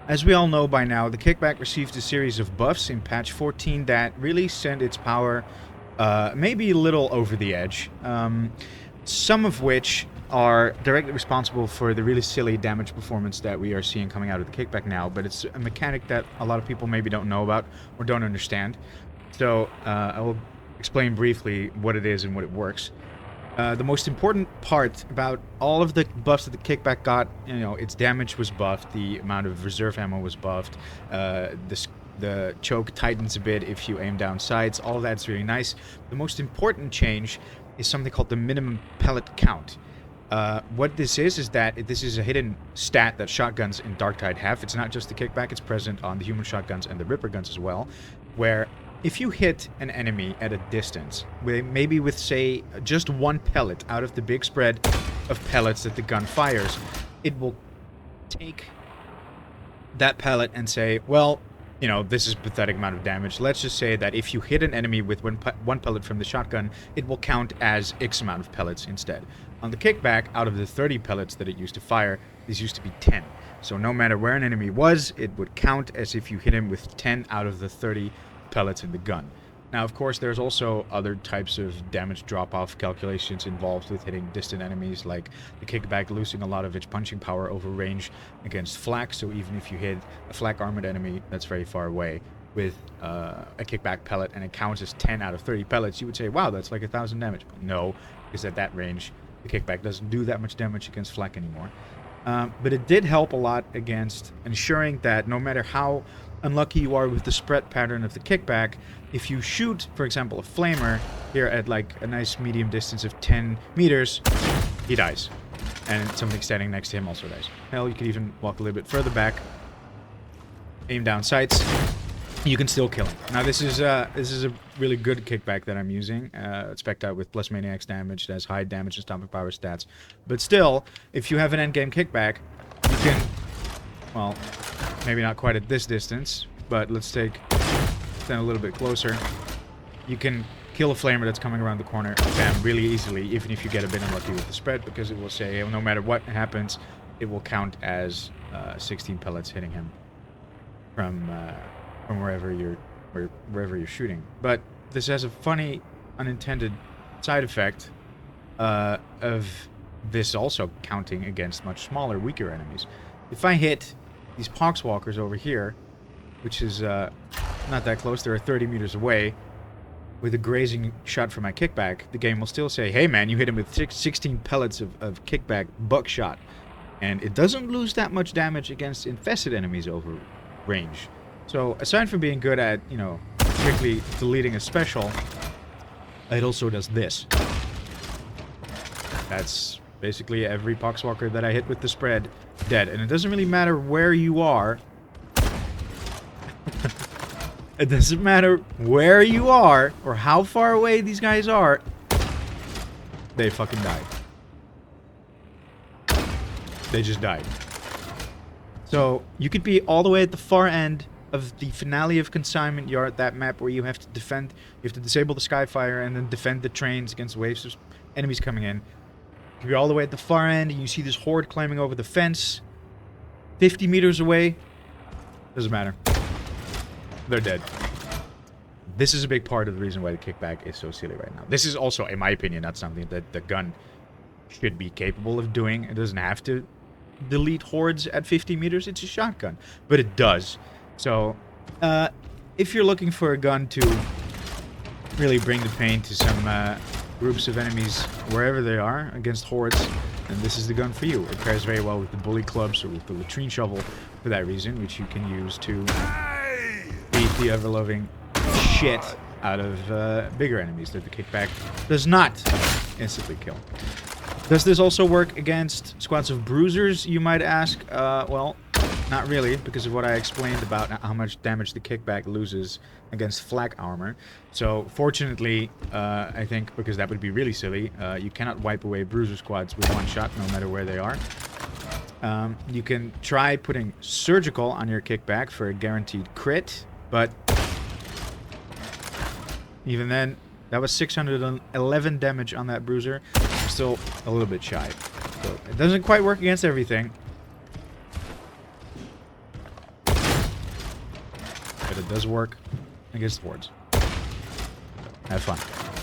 As we all know by now, the Kickback received a series of buffs in patch 14 that really sent its power maybe a little over the edge. Some of which are directly responsible for the really silly damage performance that we are seeing coming out of the Kickback now, but it's a mechanic that a lot of people maybe don't know about or don't understand. So I will explain briefly what it is and what it works. The most important part about all of the buffs that the Kickback got, its damage was buffed, the amount of reserve ammo was buffed, the choke tightens a bit if you aim down sights, all of that's really nice. The most important change is something called the minimum pellet count. What this is that this is a hidden stat that shotguns in Darktide have. It's not just the Kickback, it's present on the human shotguns and the Ripper guns as well, where if you hit an enemy at a distance, maybe with, say, just one pellet out of the big spread of pellets that the gun fires, it will take that pellet and say, well, this is a pathetic amount of damage. Let's just say that if you hit an enemy with one pellet from the shotgun, it will count as X amount of pellets instead. On the Kickback, out of the 30 pellets that it used to fire, these used to be 10. So no matter where an enemy was, it would count as if you hit him with 10 out of the 30 pellets in the gun. Now, of course, there's also other types of damage drop-off calculations involved with hitting distant enemies, like the Kickback losing a lot of its punching power over range against flak, so even if you hit a flak-armored enemy that's very far away with a Kickback pellet and it counts as 10 out of 30 pellets, you would say, wow, that's like 1,000 damage. But no, because at that range, the Kickback doesn't do that much damage against flak anymore. But it did help a lot against ensuring that no matter how unlucky you are with the spread pattern of the Kickback, if you shoot, for example, a flamer here at like a nice medium distance of 10 meters, he dies. And something standing next to him also dies. Hell, you could even walk a little bit further back, aim down sights, you can still kill him. Now this is a really good Kickback that I'm using. It's spec'd out with plus Maniac's damage, it has high damage and stomping power stats. But still, if you have an endgame Kickback, you can, well, maybe not quite at this distance, but let's stand a little bit closer. You can kill a flamer that's coming around the corner, bam, really easily, even if you get a bit unlucky with the spread, because it will say, no matter what happens, it will count as 16 pellets hitting him from wherever you're shooting. But this has a funny, unintended side effect of this also counting against much smaller, weaker enemies. If I hit these poxwalkers over here, which is not that close, they're 30 meters away, with a grazing shot from my Kickback, the game will still say, hey man, you hit him with 16 pellets of Kickback buckshot. And it doesn't lose that much damage against infested enemies over range. So aside from being good at, quickly deleting a special, it also does this. That's basically every poxwalker that I hit with the spread, dead. And it doesn't really matter where you are. It doesn't matter where you are or how far away these guys are. They fucking died. They just died. So you could be all the way at the far end of the finale of Consignment Yard, that map where you have to defend, you have to disable the Skyfire and then defend the trains against waves of enemies coming in. You could be all the way at the far end and you see this horde climbing over the fence 50 meters away. Doesn't matter. They're dead. This is a big part of the reason why the Kickback is so silly right now. This is also, in my opinion, not something that the gun should be capable of doing. It doesn't have to delete hordes at 50 meters. It's a shotgun. But it does. So, if you're looking for a gun to really bring the pain to some groups of enemies wherever they are against hordes, then this is the gun for you. It pairs very well with the bully clubs or with the latrine shovel for that reason, which you can use to beat the ever-loving shit out of bigger enemies that the Kickback does not instantly kill. Does this also work against squads of bruisers, you might ask? Well, not really, because of what I explained about how much damage the Kickback loses against flak armor. So, fortunately, I think, because that would be really silly, you cannot wipe away bruiser squads with one shot, no matter where they are. You can try putting surgical on your Kickback for a guaranteed crit, but even then, that was 611 damage on that bruiser. I'm still a little bit shy. So it doesn't quite work against everything. that it does work against wards. Have fun.